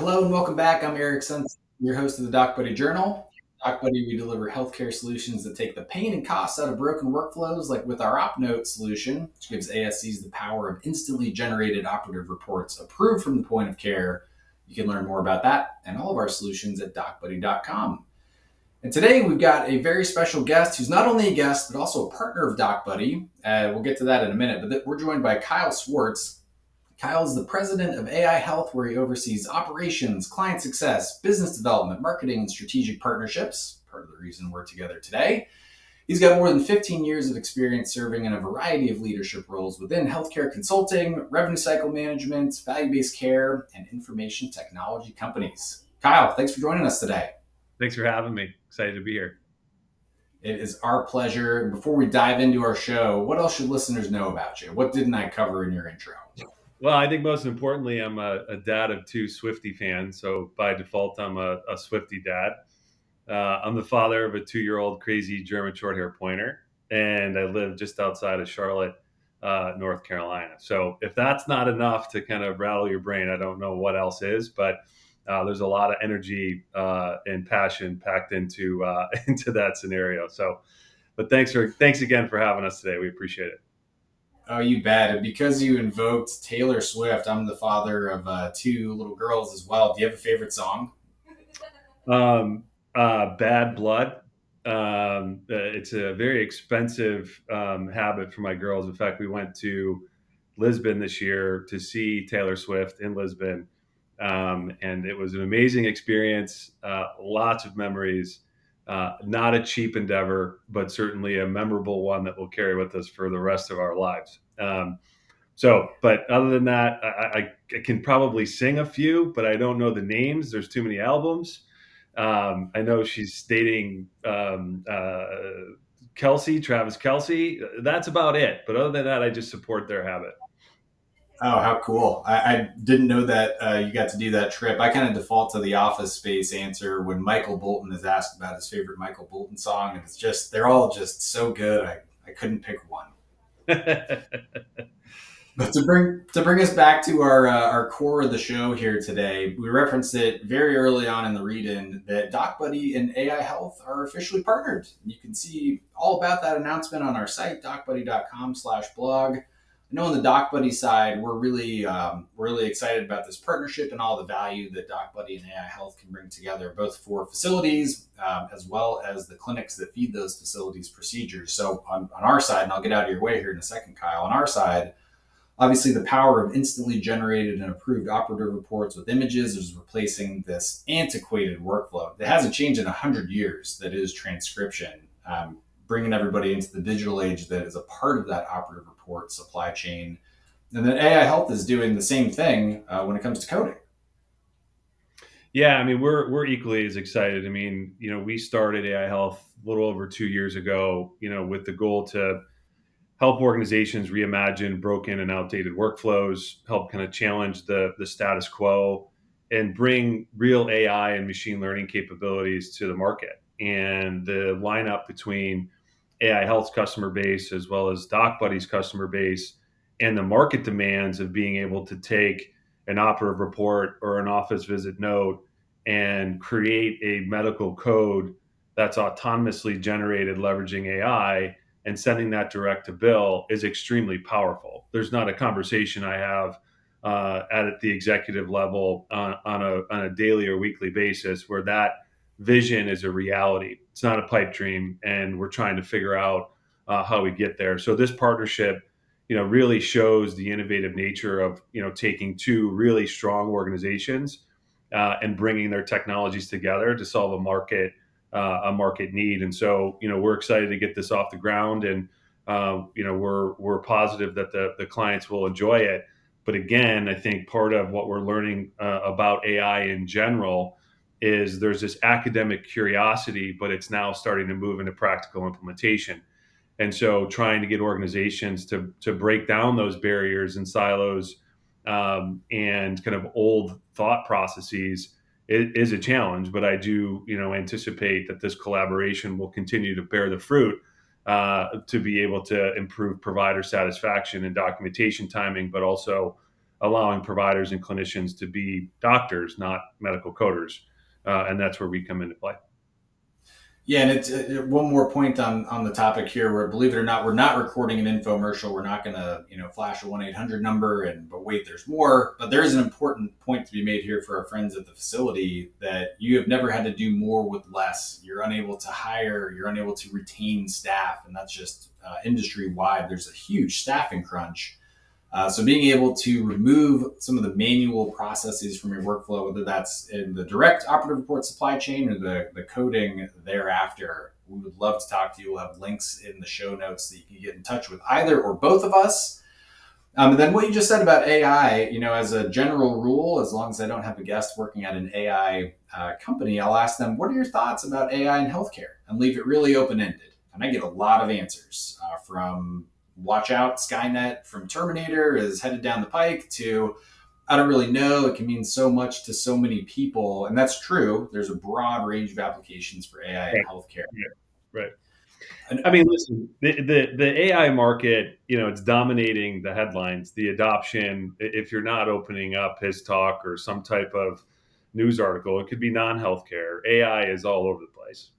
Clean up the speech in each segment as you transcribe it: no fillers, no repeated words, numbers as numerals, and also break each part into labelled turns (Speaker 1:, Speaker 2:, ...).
Speaker 1: Hello and welcome back. I'm Eric Sunstein, your host of the DocBuddy Journal. DocBuddy, we deliver healthcare solutions that take the pain and costs out of broken workflows, like with our OpNote solution, which gives ASCs the power of instantly generated operative reports approved from the point of care. You can learn more about that and all of our solutions at DocBuddy.com. And today we've got a very special guest who's not only a guest, but also a partner of DocBuddy. We'll get to that in a minute, but we're joined by Kyle Swarts. Kyle is the president of aiHealth, where he oversees operations, client success, business development, marketing, and strategic partnerships. Part of the reason we're together today. He's got more than 15 years of experience serving in a variety of leadership roles within healthcare consulting, revenue cycle management, value-based care, and information technology companies. Kyle, thanks for joining us today.
Speaker 2: Thanks for having me. Excited to be here.
Speaker 1: It is our pleasure. Before we dive into our show, what else should listeners know about you? What didn't I cover in your intro?
Speaker 2: Well, I think most importantly, I'm a dad of two Swiftie fans. So by default, I'm a Swiftie dad. I'm the father of a 2-year-old crazy German short hair pointer, and I live just outside of Charlotte, North Carolina. So if that's not enough to kind of rattle your brain, I don't know what else is, but there's a lot of energy and passion packed into into that scenario. So, but thanks again for having us today. We appreciate it.
Speaker 1: Oh, you bet. And because you invoked Taylor Swift, I'm the father of two little girls as well. Do you have a favorite song?
Speaker 2: Bad Blood. It's a very expensive habit for my girls. In fact, we went to Lisbon this year to see Taylor Swift in Lisbon. And it was an amazing experience, lots of memories, not a cheap endeavor, but certainly a memorable one that we'll carry with us for the rest of our lives. But other than that, I can probably sing a few, but I don't know the names. There's too many albums. I know she's dating Travis Kelce. That's about it. But other than that, I just support their habit.
Speaker 1: Oh, how cool. I didn't know that you got to do that trip. I kind of default to the Office Space answer when Michael Bolton is asked about his favorite Michael Bolton song. And it's just, they're all just so good. I couldn't pick one. But to bring us back to our core of the show here today, we referenced it very early on in the read-in that DocBuddy and aiHealth are officially partnered. You can see all about that announcement on our site, docbuddy.com/blog. I know on the DocBuddy side, we're really excited about this partnership and all the value that DocBuddy and aiHealth can bring together, both for facilities as well as the clinics that feed those facilities procedures. So on our side, and I'll get out of your way here in a second, Kyle, on our side, obviously, the power of instantly generated and approved operative reports with images is replacing this antiquated workflow that hasn't changed in 100 years, that is transcription, bringing everybody into the digital age that is a part of that operative report supply chain. And then aiHealth is doing the same thing when it comes to coding.
Speaker 2: Yeah, I mean, we're equally as excited. I mean, we started aiHealth a little over 2 years ago, with the goal to help organizations reimagine broken and outdated workflows, help kind of challenge the status quo, and bring real AI and machine learning capabilities to the market. And the lineup between aiHealth's customer base as well as DocBuddy's customer base and the market demands of being able to take an operative report or an office visit note and create a medical code that's autonomously generated leveraging AI and sending that direct to bill is extremely powerful. There's not a conversation I have at the executive level on a daily or weekly basis where that vision is a reality. It's not a pipe dream, and we're trying to figure out how we get there. So this partnership, really shows the innovative nature of taking two really strong organizations and bringing their technologies together to solve a market need. And so, we're excited to get this off the ground, and we're positive that the clients will enjoy it. But again, I think part of what we're learning about AI in general is there's this academic curiosity, but it's now starting to move into practical implementation. And so, trying to get organizations to break down those barriers and silos and kind of old thought processes is a challenge, but I do, anticipate that this collaboration will continue to bear the fruit to be able to improve provider satisfaction and documentation timing, but also allowing providers and clinicians to be doctors, not medical coders. And that's where we come into play.
Speaker 1: Yeah, and it's one more point on the topic here. Where believe it or not, we're not recording an infomercial. We're not going to flash a 1-800 number. And but wait, there's more. But there is an important point to be made here for our friends at the facility that you have never had to do more with less. You're unable to hire. You're unable to retain staff, and that's just industry wide. There's a huge staffing crunch. So being able to remove some of the manual processes from your workflow, whether that's in the direct operative report supply chain or the coding thereafter, we would love to talk to you. We'll have links in the show notes that you can get in touch with either or both of us. And then what you just said about AI, as a general rule, as long as I don't have a guest working at an AI company, I'll ask them, what are your thoughts about AI in healthcare? And leave it really open-ended. And I get a lot of answers from watch out, Skynet from Terminator is headed down the pike to I don't really know. It can mean so much to so many people. And that's true. There's a broad range of applications for AI in
Speaker 2: Right.
Speaker 1: healthcare.
Speaker 2: Right.
Speaker 1: And
Speaker 2: I mean, listen, the AI market, it's dominating the headlines, the adoption. If you're not opening up his talk or some type of news article, it could be non-healthcare. AI is all over the place.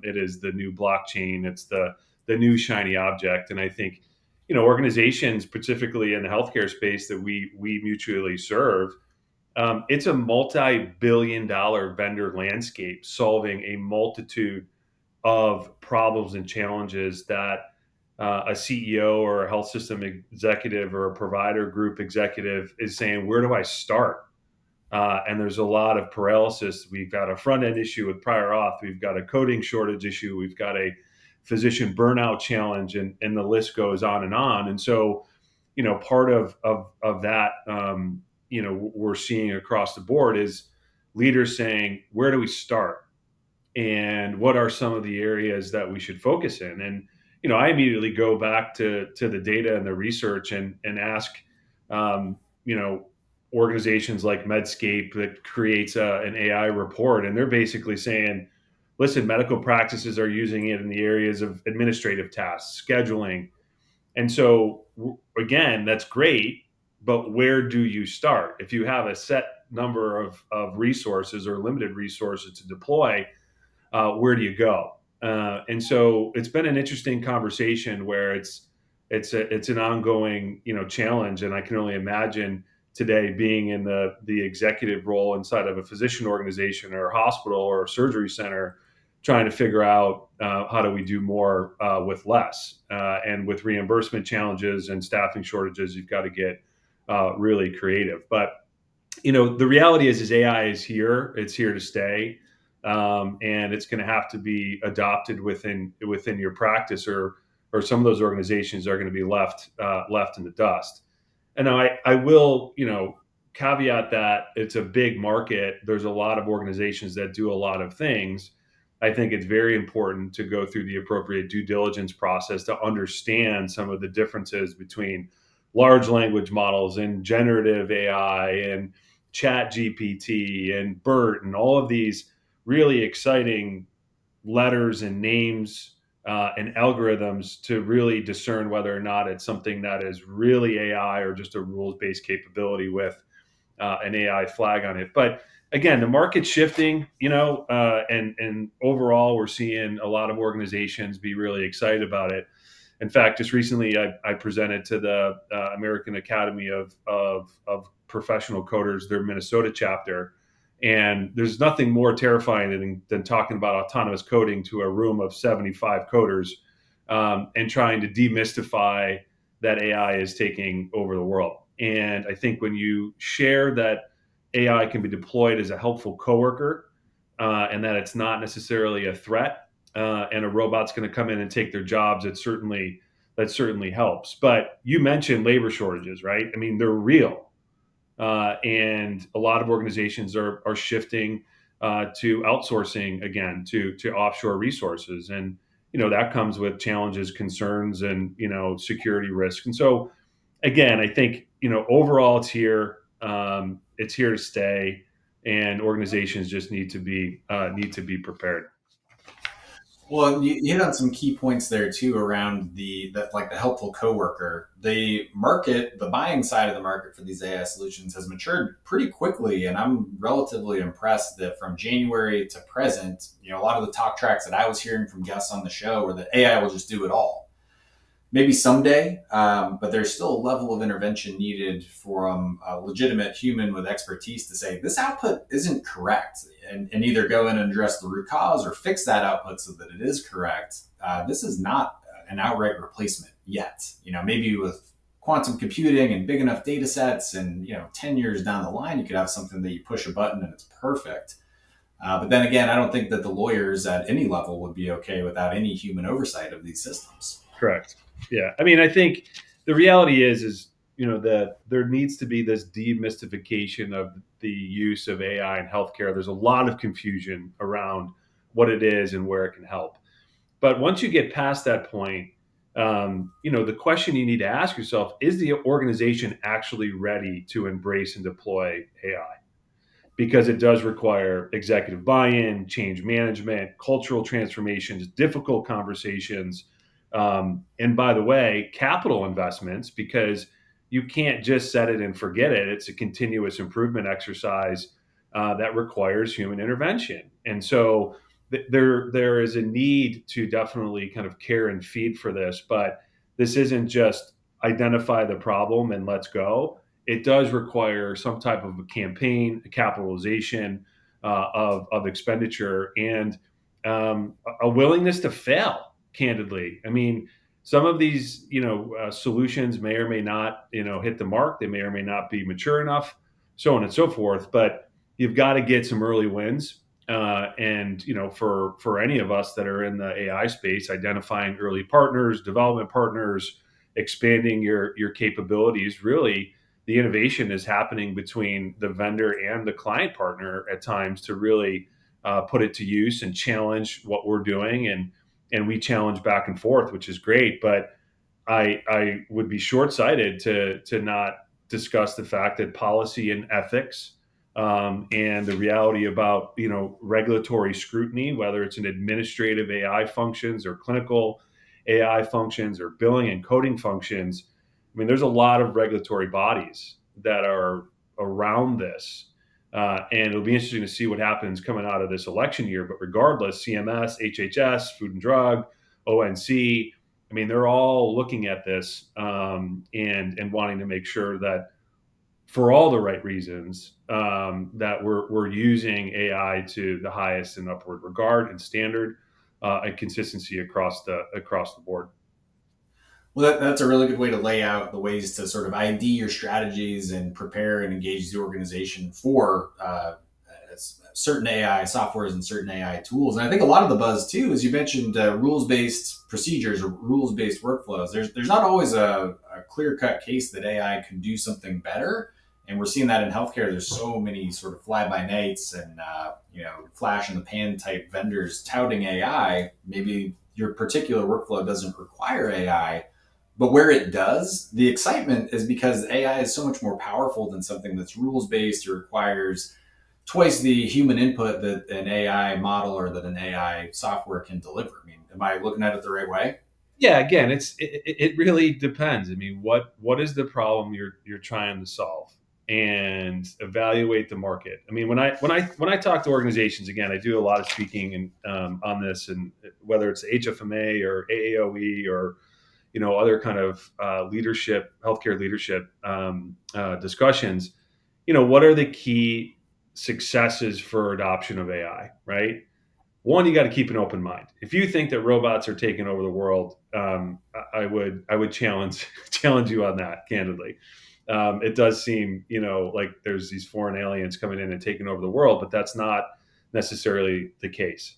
Speaker 2: It is the new blockchain. It's the new shiny object. And I think, organizations, specifically in the healthcare space that we mutually serve, it's a multi-billion-dollar vendor landscape solving a multitude of problems and challenges that a CEO or a health system executive or a provider group executive is saying, where do I start? And there's a lot of paralysis. We've got a front end issue with prior auth. We've got a coding shortage issue. We've got a physician burnout challenge, and the list goes on and on. And so, part of that, we're seeing across the board is leaders saying, where do we start? And what are some of the areas that we should focus in? And I immediately go back to the data and the research and ask, um, you know, organizations like Medscape that creates an AI report, and they're basically saying, listen, medical practices are using it in the areas of administrative tasks, scheduling, and so again, that's great, but where do you start? If you have a set number of resources or limited resources to deploy, where do you go? And so it's been an interesting conversation where it's an ongoing challenge, and I can only imagine today being in the executive role inside of a physician organization or a hospital or a surgery center, trying to figure out how do we do more with less, and with reimbursement challenges and staffing shortages, you've got to get really creative. But the reality is AI is here. It's here to stay, and it's going to have to be adopted within your practice, or some of those organizations are going to be left in the dust. And now I will caveat that it's a big market. There's a lot of organizations that do a lot of things. I think it's very important to go through the appropriate due diligence process to understand some of the differences between large language models and generative AI and Chat GPT and BERT and all of these really exciting letters and names and algorithms to really discern whether or not it's something that is really AI or just a rules based capability with an AI flag on it. But again, the market's shifting, and overall, we're seeing a lot of organizations be really excited about it. In fact, just recently, I presented to the American Academy of Professional Coders, their Minnesota chapter. And there's nothing more terrifying than talking about autonomous coding to a room of 75 coders, and trying to demystify that AI is taking over the world. And I think when you share that AI can be deployed as a helpful coworker, and that it's not necessarily a threat, and a robot's going to come in and take their jobs, that certainly helps. But you mentioned labor shortages, right? I mean, they're real, and a lot of organizations are shifting to outsourcing again to offshore resources, and that comes with challenges, concerns, and security risk. And so again, I think overall it's here. It's here to stay, and organizations just need to be prepared.
Speaker 1: Well, you hit on some key points there too around like the helpful coworker. The market, the buying side of the market for these AI solutions has matured pretty quickly, and I'm relatively impressed that from January to present, a lot of the talk tracks that I was hearing from guests on the show were that AI will just do it all. Maybe someday, but there's still a level of intervention needed from a legitimate human with expertise to say this output isn't correct, and either go in and address the root cause or fix that output so that it is correct. This is not an outright replacement yet. Maybe with quantum computing and big enough data sets, and 10 years down the line, you could have something that you push a button and it's perfect. But then again, I don't think that the lawyers at any level would be okay without any human oversight of these systems.
Speaker 2: Correct. Yeah. I mean, I think the reality is that there needs to be this demystification of the use of AI in healthcare. There's a lot of confusion around what it is and where it can help. But once you get past that point, the question you need to ask yourself is the organization actually ready to embrace and deploy AI? Because it does require executive buy-in, change management, cultural transformations, difficult conversations, and by the way, capital investments, because you can't just set it and forget it. It's a continuous improvement exercise that requires human intervention, and so there is a need to definitely kind of care and feed for this. But this isn't just identify the problem and let's go. It does require some type of a campaign, a capitalization of expenditure, and a willingness to fail. Candidly, I mean, some of these solutions may or may not hit the mark. They may or may not be mature enough, so on and so forth. But you've got to get some early wins. And for any of us that are in the AI space, identifying early partners, development partners, expanding your capabilities, really the innovation is happening between the vendor and the client partner at times to really put it to use and challenge what we're doing, and we challenge back and forth, which is great. But I would be short sighted to not discuss the fact that policy and ethics, and the reality about regulatory scrutiny, whether it's in administrative AI functions or clinical AI functions or billing and coding functions. I mean, there's a lot of regulatory bodies that are around this. And it'll be interesting to see what happens coming out of this election year. But regardless, CMS, HHS, Food and Drug, ONC, I mean, they're all looking at this, and wanting to make sure that for all the right reasons, that we're using AI to the highest and upward regard and standard, and consistency across the board.
Speaker 1: Well, that's a really good way to lay out the ways to sort of ID your strategies and prepare and engage the organization for certain AI softwares and certain AI tools. And I think a lot of the buzz too, as you mentioned, rules-based procedures or rules-based workflows. There's not always a clear-cut case that AI can do something better, and we're seeing that in healthcare. There's so many sort of fly-by-nights and flash in the pan type vendors touting AI. Maybe your particular workflow doesn't require AI, but where it does, the excitement is because AI is so much more powerful than something that's rules based or requires twice the human input that an AI model or that an AI software can deliver. I mean, am I looking at it the right way?
Speaker 2: Yeah, again, it really depends. I mean, what is the problem you're trying to solve, and evaluate the market. I mean, when I talk to organizations, again, I do a lot of speaking and on this, and whether it's HFMA or AAOE or other kind of leadership, healthcare leadership discussions. What are the key successes for adoption of AI? Right. One, you got to keep an open mind. If you think that robots are taking over the world, I would challenge challenge you on that. Candidly, it does seem like there's these foreign aliens coming in and taking over the world, but that's not necessarily the case.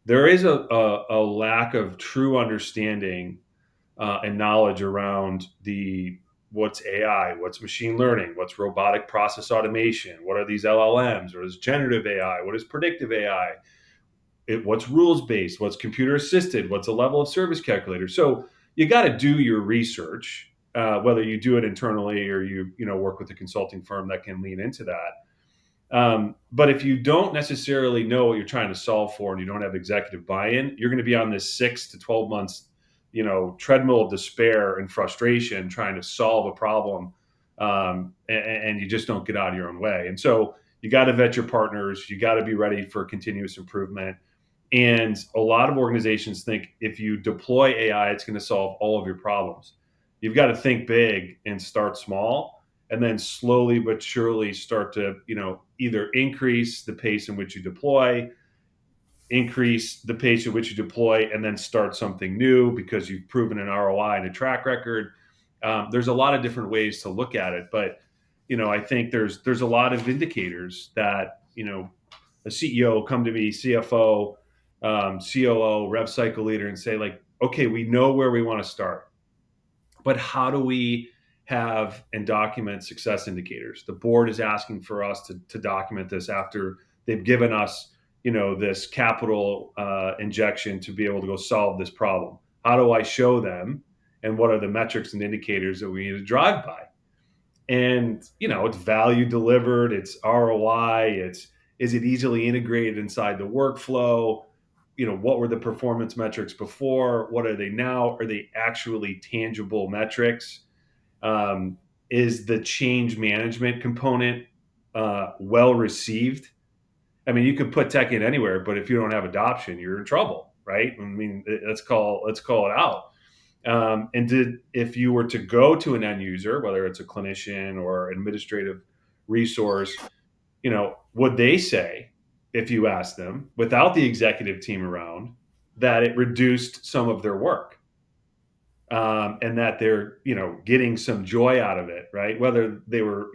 Speaker 2: There is a lack of true understanding and knowledge around the what's AI, what's machine learning, what's robotic process automation, what are these LLMs, what is generative AI, what is predictive AI, what's rules based, what's computer assisted, what's a level of service calculator. So you got to do your research, whether you do it internally or you work with a consulting firm that can lean into that. But if you don't necessarily know what you're trying to solve for and you don't have executive buy-in, you're going to be on this 6 to 12 months, treadmill of despair and frustration trying to solve a problem, and you just don't get out of your own way. And so you got to vet your partners. You got to be ready for continuous improvement. And a lot of organizations think if you deploy AI, it's going to solve all of your problems. You've got to think big and start small, and then slowly but surely start to, either increase the pace in which you deploy, increase the pace at which you deploy, and then start something new because you've proven an ROI and a track record. There's a lot of different ways to look at it, but I think there's a lot of indicators that a CEO will come to me, CFO, COO, rev cycle leader, and say like, okay, we know where we want to start, but how do we have and document success indicators? The board is asking for us to document this after they've given us, this capital injection to be able to go solve this problem. How do I show them? And what are the metrics and indicators that we need to drive by? And it's value delivered, it's ROI, it's is it easily integrated inside the workflow? What were the performance metrics before? What are they now? Are they actually tangible metrics? um, is the change management component well received? I mean, you could put tech in anywhere, but if you don't have adoption, you're in trouble, right? I mean, let's call it out. If you were to go to an end user, whether it's a clinician or administrative resource, would they say, if you ask them, without the executive team around, that it reduced some of their work, and that they're getting some joy out of it, right? Whether they were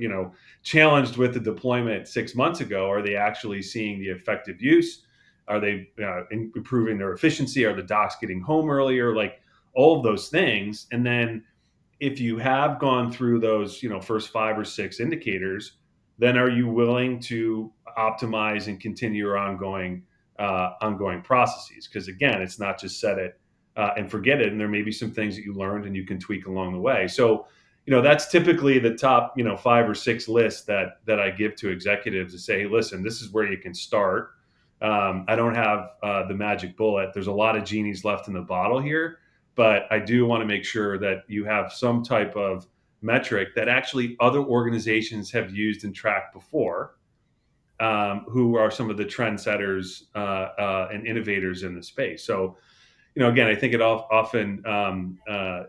Speaker 2: challenged with the deployment 6 months ago, are they actually seeing the effective use? Are they improving their efficiency? Are the docs getting home earlier? Like all of those things, and then if you have gone through those, first 5 or 6 indicators, then are you willing to optimize and continue your ongoing processes? Because again, it's not just set it and forget it, and there may be some things that you learned and you can tweak along the way. So, that's typically the top, 5 or 6 lists that I give to executives to say, hey, listen, this is where you can start. I don't have the magic bullet. There's a lot of genies left in the bottle here, but I do want to make sure that you have some type of metric that actually other organizations have used and tracked before, who are some of the trendsetters and innovators in the space. So, again, I think it often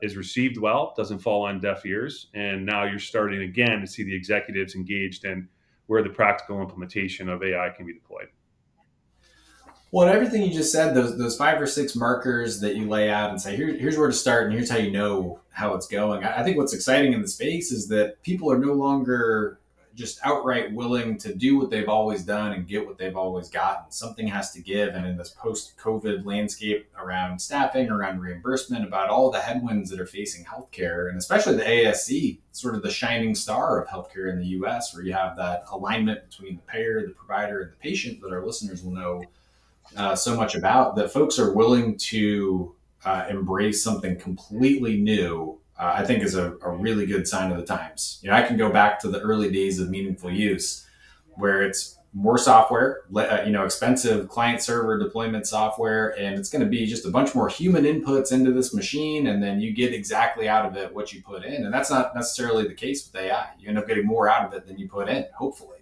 Speaker 2: is received well, doesn't fall on deaf ears, and now you're starting again to see the executives engaged in where the practical implementation of AI can be deployed.
Speaker 1: Well, and everything you just said, those 5 or 6 markers that you lay out and say, here's where to start, and here's how you know how it's going. I think what's exciting in the space is that people are no longer just outright willing to do what they've always done and get what they've always gotten. Something has to give. And in this post COVID landscape around staffing, around reimbursement, about all the headwinds that are facing healthcare, and especially the ASC, sort of the shining star of healthcare in the US, where you have that alignment between the payer, the provider, and the patient that our listeners will know so much about, that folks are willing to embrace something completely new, I think is a really good sign of the times. I can go back to the early days of meaningful use, where it's more software, expensive client server deployment software, and it's going to be just a bunch more human inputs into this machine, and then you get exactly out of it what you put in. And that's not necessarily the case with AI. You end up getting more out of it than you put in, hopefully.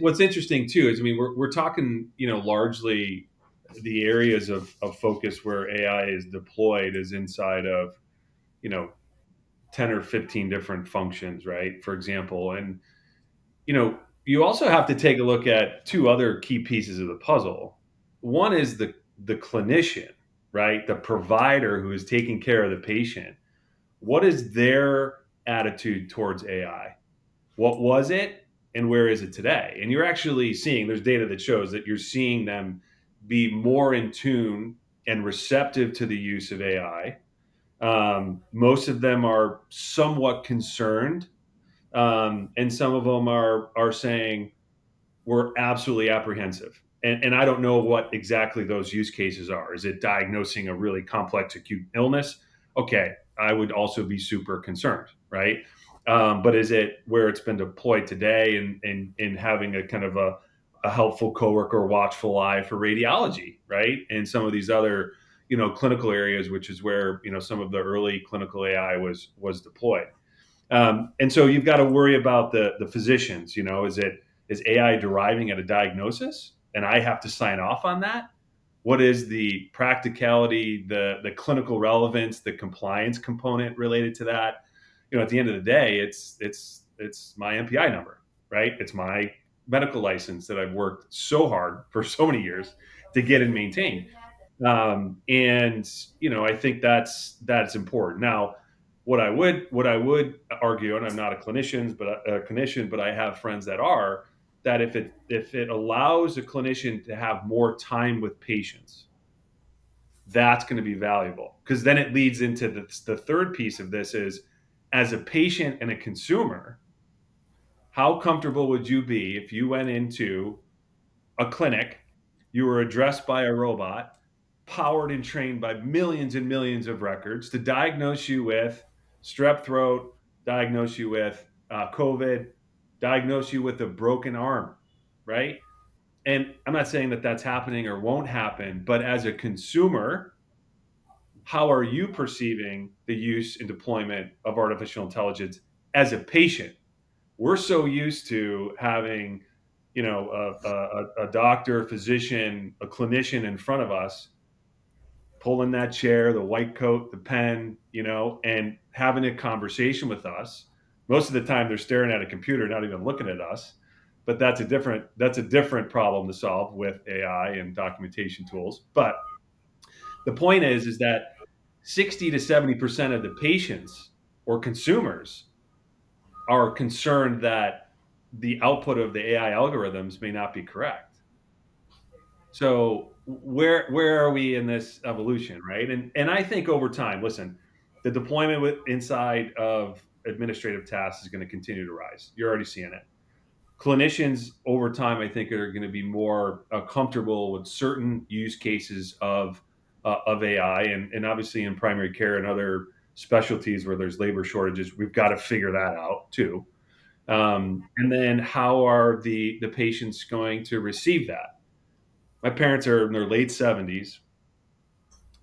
Speaker 2: What's interesting too is, I mean, we're talking, largely the areas of focus where AI is deployed is inside of, you know, 10 or 15 different functions, right? For example, and you also have to take a look at 2 other key pieces of the puzzle. One is the clinician, right? The provider who is taking care of the patient. What is their attitude towards AI? What was it and where is it today? And you're actually seeing, there's data that shows that you're seeing them be more in tune and receptive to the use of AI. Most of them are somewhat concerned, and some of them are saying we're absolutely apprehensive. And I don't know what exactly those use cases are. Is it diagnosing a really complex acute illness? Okay, I would also be super concerned, right? But is it where it's been deployed today and having a kind of a helpful coworker or watchful eye for radiology, right? And some of these other, clinical areas, which is where, some of the early clinical AI was deployed. And so you've got to worry about the physicians. Is AI deriving at a diagnosis, and I have to sign off on that? What is the practicality, the clinical relevance, the compliance component related to that? At the end of the day, it's my MPI number, right? It's my medical license that I've worked so hard for so many years to get and maintain. And I think that's important. Now, what I would argue, and I'm not a clinician, but I have friends that are, that if it allows a clinician to have more time with patients, that's going to be valuable, because then it leads into the third piece of this is, as a patient and a consumer, how comfortable would you be if you went into a clinic, you were addressed by a robot, powered and trained by millions and millions of records to diagnose you with strep throat, diagnose you with COVID, diagnose you with a broken arm, right? And I'm not saying that that's happening or won't happen, but as a consumer, how are you perceiving the use and deployment of artificial intelligence as a patient? We're so used to having, a doctor, a physician, a clinician in front of us, pulling that chair, the white coat, the pen, and having a conversation with us. Most of the time, they're staring at a computer, not even looking at us. But that's a different problem to solve with AI and documentation tools. But the point is that 60 to 70% of the patients or consumers are concerned that the output of the AI algorithms may not be correct. So where are we in this evolution, right? And I think over time, listen, the deployment inside of administrative tasks is going to continue to rise. You're already seeing it. Clinicians over time, I think, are going to be more comfortable with certain use cases of AI, and obviously in primary care and other specialties where there's labor shortages, we've got to figure that out too. And then how are the patients going to receive that? My parents are in their late 70s.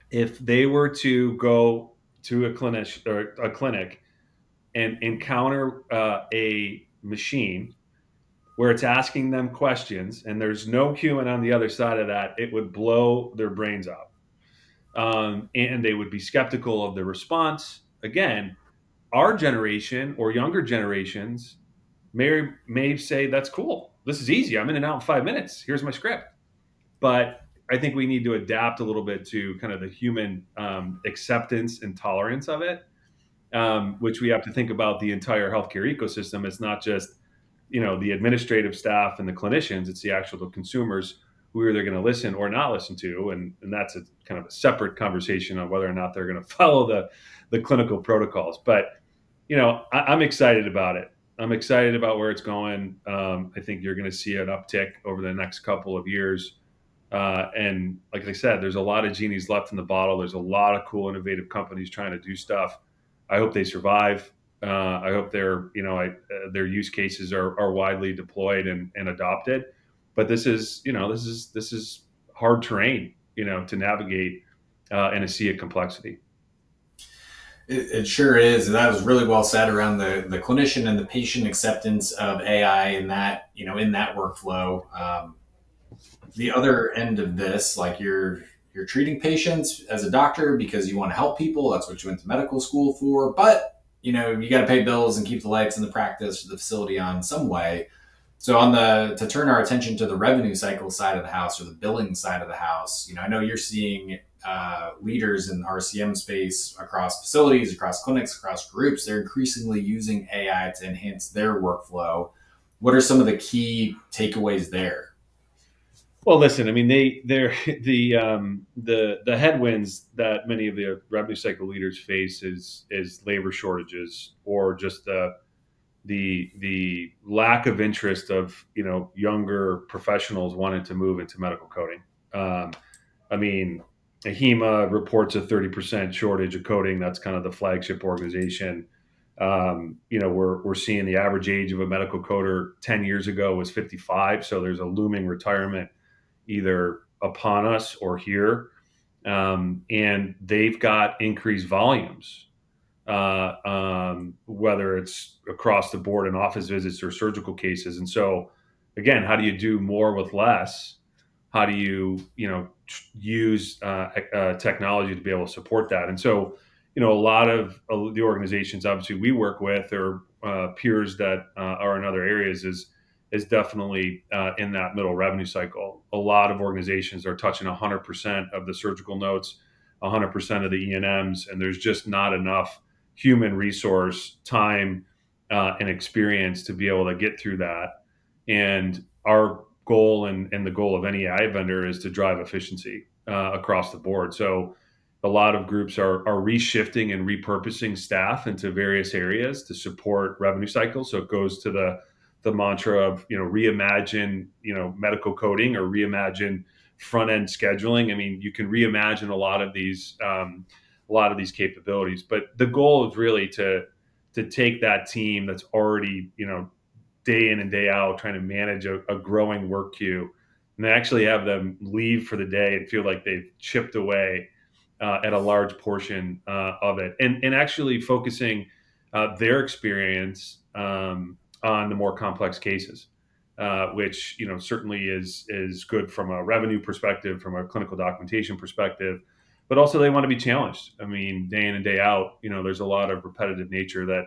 Speaker 2: If they were to go to a clinic and encounter a machine where it's asking them questions and there's no human on the other side of that, it would blow their brains out. And they would be skeptical of the response. Again, our generation or younger generations may say, that's cool. This is easy. I'm in and out in 5 minutes. Here's my script. But I think we need to adapt a little bit to kind of the human acceptance and tolerance of it, which we have to think about the entire healthcare ecosystem. It's not just the administrative staff and the clinicians; it's the actual consumers who are either going to listen or not listen to, and that's a kind of a separate conversation on whether or not they're going to follow the clinical protocols. But I'm excited about it. I'm excited about where it's going. I think you're going to see an uptick over the next couple of years. And like I said, there's a lot of genies left in the bottle. There's a lot of cool, innovative companies trying to do stuff. I hope they survive. I hope their use cases are widely deployed and adopted. But this is hard terrain, to navigate in a sea of complexity.
Speaker 1: It sure is. And that was really well said around the clinician and the patient acceptance of AI in that workflow. The other end of this, like you're treating patients as a doctor because you want to help people. That's what you went to medical school for. But you got to pay bills and keep the lights and the practice or the facility on some way. So to turn our attention to the revenue cycle side of the house or the billing side of the house, I know you're seeing leaders in the RCM space across facilities, across clinics, across groups. They're increasingly using AI to enhance their workflow. What are some of the key takeaways there?
Speaker 2: Well, listen, I mean, they're the headwinds that many of the revenue cycle leaders face is labor shortages, or just the lack of interest of younger professionals wanting to move into medical coding. I mean, AHIMA reports a 30% shortage of coding. That's kind of the flagship organization. We're seeing the average age of a medical coder 10 years ago was 55. So there's a looming retirement either upon us or here. And they've got increased volumes, whether it's across the board in office visits or surgical cases. And so, again, how do you do more with less? How do use technology to be able to support that? And so, a lot of the organizations, obviously, we work with or peers that are in other areas is definitely in that middle revenue cycle. A lot of organizations are touching 100% of the surgical notes, 100% of the E&Ms, and there's just not enough human resource time and experience to be able to get through that. And our goal and the goal of any AI vendor is to drive efficiency across the board. So a lot of groups are reshifting and repurposing staff into various areas to support revenue cycles. So it goes to the mantra of reimagine medical coding or reimagine front end scheduling. I mean, you can reimagine a lot of these capabilities, but the goal is really to take that team that's already day in and day out trying to manage a growing work queue and then actually have them leave for the day and feel like they've chipped away at a large portion of it, and actually focusing their experience on the more complex cases, which certainly is good from a revenue perspective, from a clinical documentation perspective, but also they want to be challenged. I mean, day in and day out, there's a lot of repetitive nature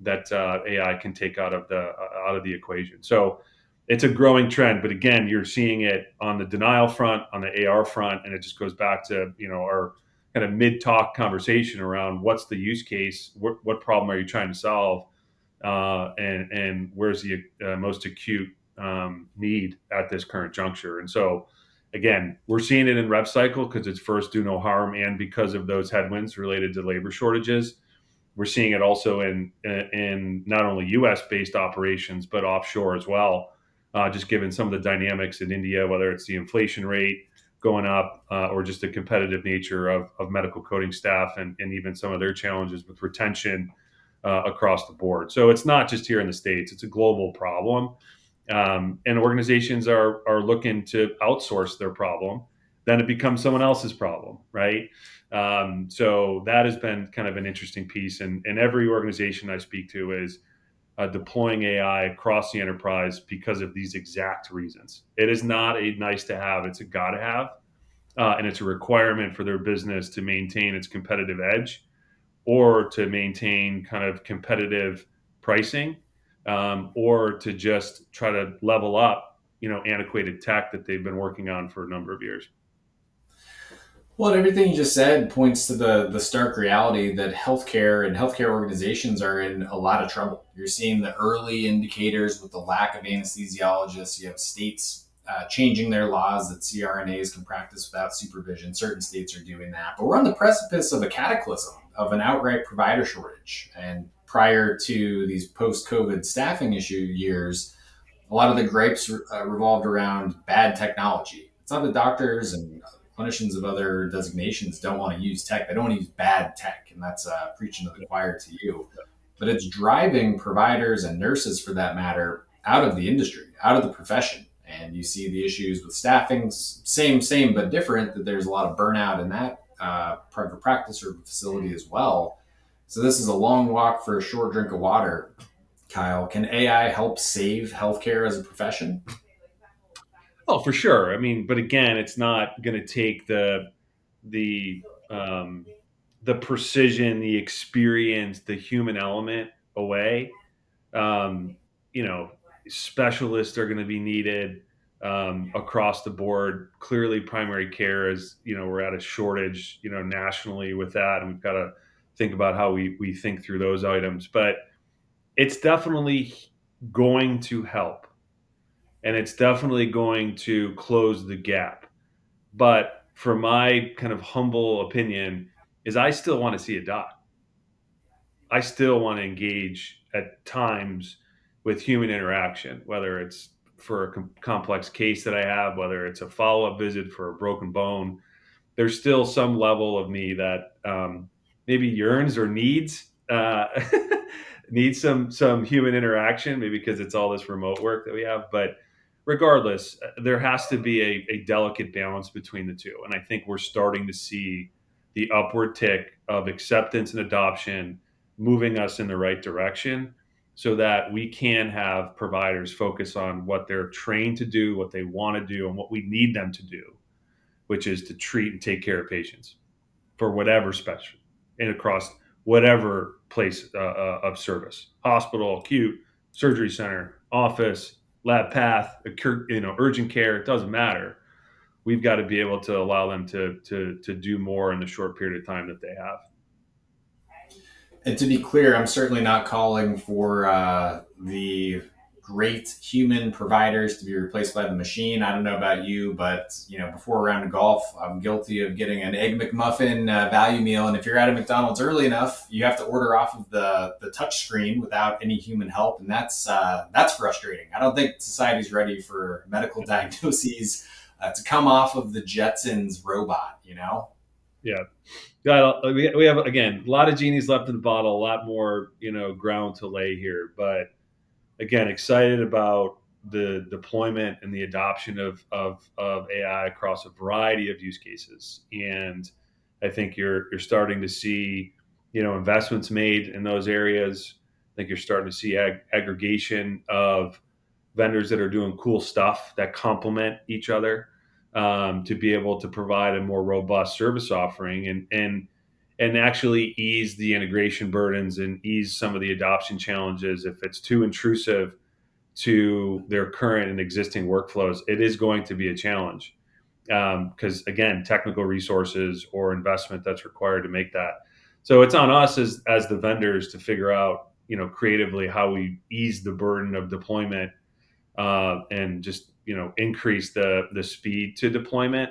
Speaker 2: that AI can take out of the equation. So it's a growing trend, but again, you're seeing it on the denial front, on the AR front, and it just goes back to our kind of mid talk conversation around what's the use case, what problem are you trying to solve, and where's the most acute need at this current juncture. And so again, we're seeing it in rev cycle because it's first do no harm, and because of those headwinds related to labor shortages. We're seeing it also in not only U.S. based operations but offshore as well. Just given some of the dynamics in India, whether it's the inflation rate going up or just the competitive nature of medical coding staff and even some of their challenges with retention across the board. So it's not just here in the States; it's a global problem. And organizations are looking to outsource their problem. Then it becomes someone else's problem, right? So that has been kind of an interesting piece. And every organization I speak to is deploying AI across the enterprise because of these exact reasons. It is not a nice to have; it's a got to have, and it's a requirement for their business to maintain its competitive edge or to maintain kind of competitive pricing, or to just try to level up, antiquated tech that they've been working on for a number of years.
Speaker 1: Well, everything you just said points to the stark reality that healthcare and healthcare organizations are in a lot of trouble. You're seeing the early indicators with the lack of anesthesiologists. You have states changing their laws that CRNAs can practice without supervision. Certain states are doing that. But we're on the precipice of a cataclysm, of an outright provider shortage. And prior to these post COVID staffing issue years, a lot of the gripes revolved around bad technology. It's not that doctors and clinicians of other designations don't want to use tech. They don't want to use bad tech, and that's preaching to the choir to you. But it's driving providers and nurses, for that matter, out of the industry, out of the profession. And you see the issues with staffing, same, but different, that there's a lot of burnout in that part of a practice or facility as well. So this is a long walk for a short drink of water. Kyle, can AI help save healthcare as a profession?
Speaker 2: Oh, for sure. I mean, but again, it's not going to take the um, the precision, the experience, the human element away. Um, you know, Specialists are going to be needed across the board. Clearly, primary care is we're at a shortage nationally with that, and we've got to think about how we think through those items. But it's definitely going to help, and it's definitely going to close the gap. But for my kind of humble opinion, is I still want to see a doc. I still want to engage at times with human interaction, whether it's for a complex case that I have, whether it's a follow up visit for a broken bone. There's still some level of me that maybe yearns or needs uh, needs some human interaction, maybe because it's all this remote work that we have. But regardless, there has to be a delicate balance between the two, and I think we're starting to see the upward tick of acceptance and adoption moving us in the right direction, so that we can have providers focus on what they're trained to do, what they want to do, and what we need them to do, which is to treat and take care of patients for whatever special and across whatever place of service: hospital, acute, surgery center, office, lab path, urgent care. It doesn't matter. We've got to be able to allow them to do more in the short period of time that they have.
Speaker 1: And to be clear, I'm certainly not calling for the great human providers to be replaced by the machine. I don't know about you, but before a round of golf, I'm guilty of getting an egg McMuffin value meal. And if you're at a McDonald's early enough, you have to order off of the touch screen without any human help, and that's frustrating. I don't think society's ready for medical diagnoses to come off of the Jetsons robot.
Speaker 2: Yeah. We have, again, a lot of genies left in the bottle, a lot more ground to lay here, but again, excited about the deployment and the adoption of AI across a variety of use cases. And I think you're starting to see, investments made in those areas. I think you're starting to see aggregation of vendors that are doing cool stuff that complement each other, to be able to provide a more robust service offering, and actually ease the integration burdens and ease some of the adoption challenges. If it's too intrusive to their current and existing workflows, it is going to be a challenge, because again, technical resources or investment that's required to make that. So it's on us as the vendors to figure out, creatively, how we ease the burden of deployment, and just increase the speed to deployment,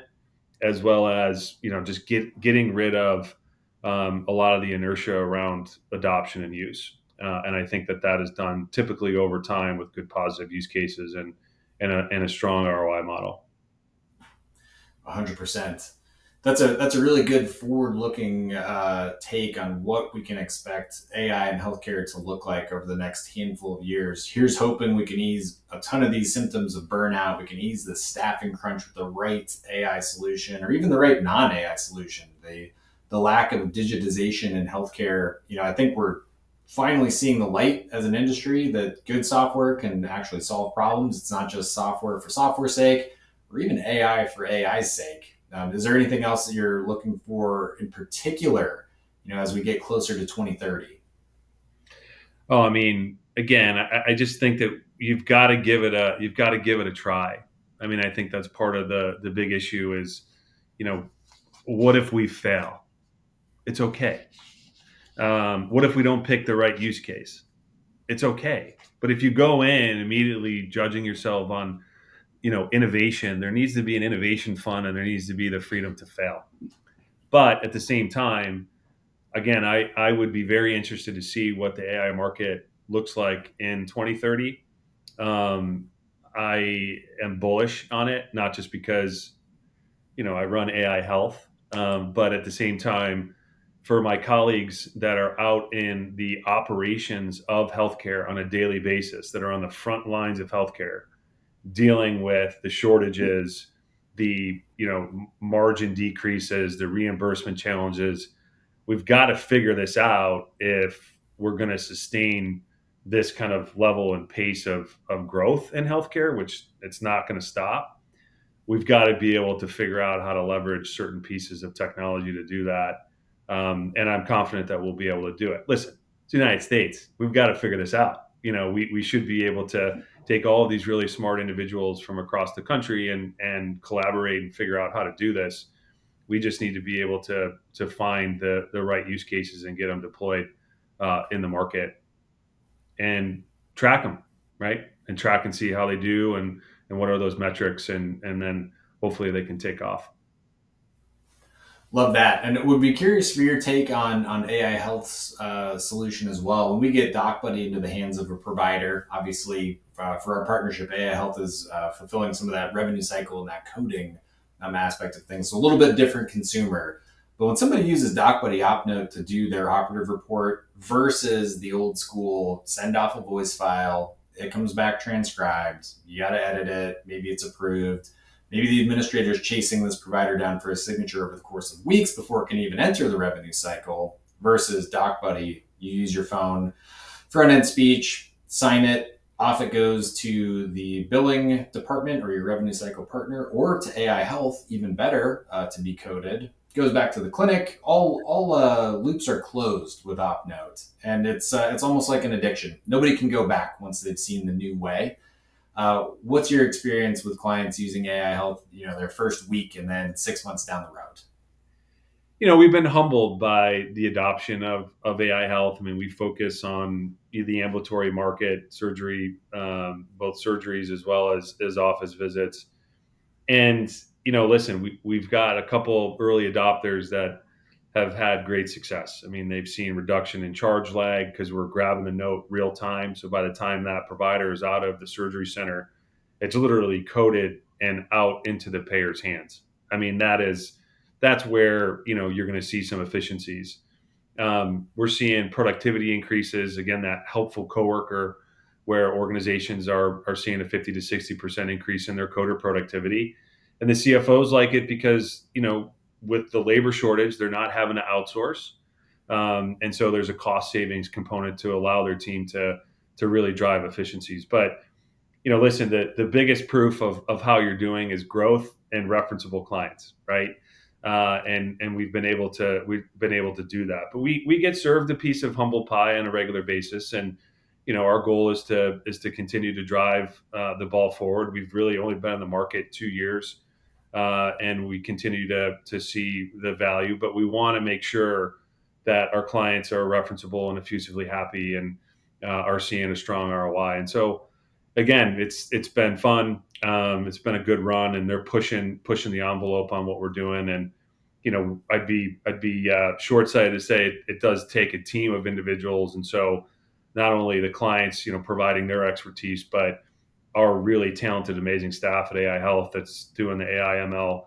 Speaker 2: as well as just getting rid of a lot of the inertia around adoption and use. And I think that is done typically over time with good positive use cases, and a strong ROI model.
Speaker 1: 100%. That's a really good forward-looking take on what we can expect AI and healthcare to look like over the next handful of years. Here's hoping we can ease a ton of these symptoms of burnout. We can ease the staffing crunch with the right AI solution, or even the right non-AI solution. The lack of digitization in healthcare. I think we're finally seeing the light as an industry that good software can actually solve problems. It's not just software for software's sake, or even AI for AI's sake. Is there anything else that you're looking for in particular, as we get closer to 2030?
Speaker 2: Oh, I mean, again, I just think that you've got to give it a try. I mean, I think that's part of the big issue is, you know, what if we fail? It's okay. What if we don't pick the right use case? It's okay. But if you go in immediately judging yourself on, innovation, there needs to be an innovation fund, and there needs to be the freedom to fail. But at the same time, again, I would be very interested to see what the AI market looks like in 2030. Um, I am bullish on it, not just because, I run AI health, but at the same time, for my colleagues that are out in the operations of healthcare on a daily basis, that are on the front lines of healthcare, dealing with the shortages, the margin decreases, the reimbursement challenges. We've got to figure this out if we're going to sustain this kind of level and pace of growth in healthcare, which it's not going to stop. We've got to be able to figure out how to leverage certain pieces of technology to do that. And I'm confident that we'll be able to do it. Listen, it's the United States. We've got to figure this out. We should be able to take all of these really smart individuals from across the country and collaborate and figure out how to do this. We just need to be able to find the right use cases and get them deployed in the market, and track them, right? And track and see how they do, and what are those metrics, and then hopefully they can take off.
Speaker 1: Love that, and would be curious for your take on AI Health's solution as well. When we get DocBuddy into the hands of a provider, obviously for our partnership, AI Health is fulfilling some of that revenue cycle and that coding aspect of things. So a little bit different consumer. But when somebody uses DocBuddy OpNote to do their operative report versus the old school send off a voice file, it comes back transcribed, you got to edit it, maybe it's approved. Maybe the administrator is chasing this provider down for a signature over the course of weeks before it can even enter the revenue cycle. Versus DocBuddy, you use your phone, front end speech, sign it, off it goes to the billing department or your revenue cycle partner, or to aiHealth, even better, to be coded. Goes back to the clinic. All loops are closed with OpNote, and it's almost like an addiction. Nobody can go back once they've seen the new way. What's your experience with clients using aiHealth? Their first week and then 6 months down the road.
Speaker 2: We've been humbled by the adoption of AI health. I mean, we focus on the ambulatory market, surgery, both surgeries as well as office visits. And, listen, we've got a couple early adopters that have had great success. I mean, they've seen reduction in charge lag because we're grabbing the note real time. So by the time that provider is out of the surgery center, it's literally coded and out into the payer's hands. I mean, that's where you're going to see some efficiencies. We're seeing productivity increases. Again, that helpful coworker, where organizations are seeing a 50 to 60% increase in their coder productivity, and the CFOs like it because with the labor shortage, they're not having to outsource, and so there's a cost savings component to allow their team to really drive efficiencies. But listen, the biggest proof of how you're doing is growth and referenceable clients, right? And we've been able to do that. But we get served a piece of humble pie on a regular basis, and our goal is to continue to drive the ball forward. We've really only been in the market 2 years, and we continue to see the value. But we want to make sure that our clients are referenceable and effusively happy, and are seeing a strong ROI. And so again, it's been fun. It's been a good run, and they're pushing the envelope on what we're doing. And I'd be short sighted to say it does take a team of individuals, and so not only the clients providing their expertise, but our really talented, amazing staff at AI Health that's doing the AI ML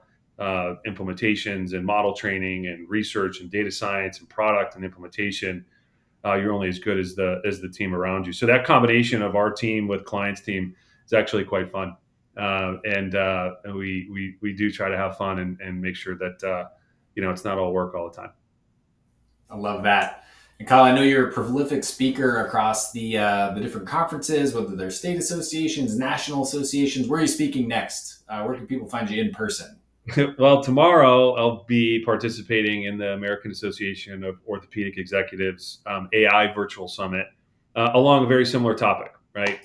Speaker 2: implementations and model training and research and data science and product and implementation. You're only as good as the team around you. So that combination of our team with clients team is actually quite fun, and we do try to have fun and make sure that it's not all work all the time.
Speaker 1: I love that. And Kyle, I know you're a prolific speaker across the different conferences, whether they're state associations, national associations. Where are you speaking next? Where can people find you in person?
Speaker 2: Well, tomorrow I'll be participating in the American Association of Orthopedic Executives AI Virtual Summit along a very similar topic, right?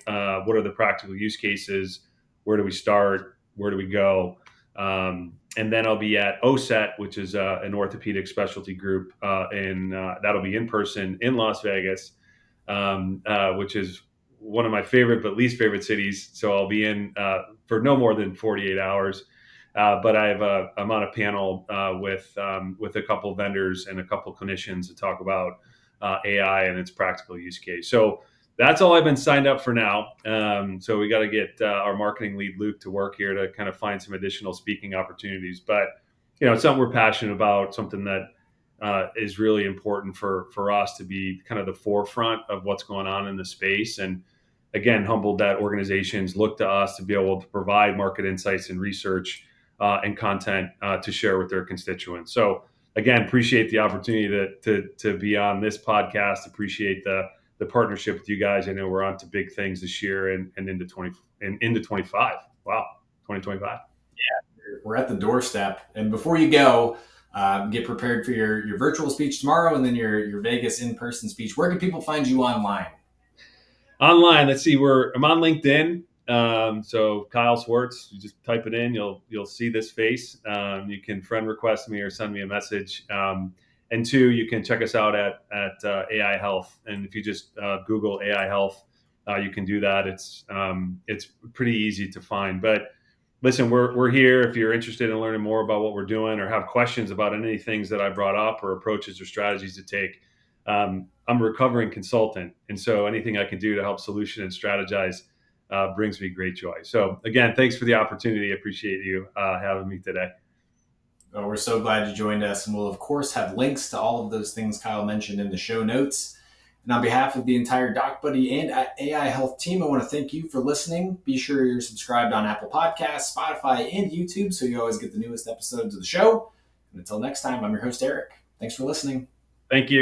Speaker 2: What are the practical use cases? Where do we start? Where do we go? And then I'll be at OSET, which is an orthopedic specialty group, and that'll be in person in Las Vegas, which is one of my favorite but least favorite cities. So I'll be in for no more than 48 hours. But I'm on a panel with a couple of vendors and a couple of clinicians to talk about AI and its practical use case. So that's all I've been signed up for now. So we got to get our marketing lead Luke to work here to kind of find some additional speaking opportunities. But it's something we're passionate about, something that is really important for us to be kind of the forefront of what's going on in the space. And again, humbled that organizations look to us to be able to provide market insights and research and content to share with their constituents. So again, appreciate the opportunity to be on this podcast. Appreciate the partnership with you guys. I know we're on to big things this year and into 25. Wow, 2025.
Speaker 1: We're at the doorstep. And before you go, get prepared for your virtual speech tomorrow and then your Vegas in-person speech. Where can people find you online?
Speaker 2: Online, let's see. I'm on LinkedIn. So Kyle Swarts, you just type it in, you'll see this face. You can friend request me or send me a message. And two, you can check us out at AI Health. And if you just Google AI Health, you can do that. It's pretty easy to find. But listen, we're here. If you're interested in learning more about what we're doing or have questions about any things that I brought up or approaches or strategies to take, I'm a recovering consultant. And so anything I can do to help solution and strategize brings me great joy. So again, thanks for the opportunity. I appreciate you having me today.
Speaker 1: We're so glad you joined us, and we'll, of course, have links to all of those things Kyle mentioned in the show notes. And on behalf of the entire DocBuddy and AI Health team, I want to thank you for listening. Be sure you're subscribed on Apple Podcasts, Spotify, and YouTube so you always get the newest episodes of the show. And until next time, I'm your host, Eric. Thanks for listening.
Speaker 2: Thank you.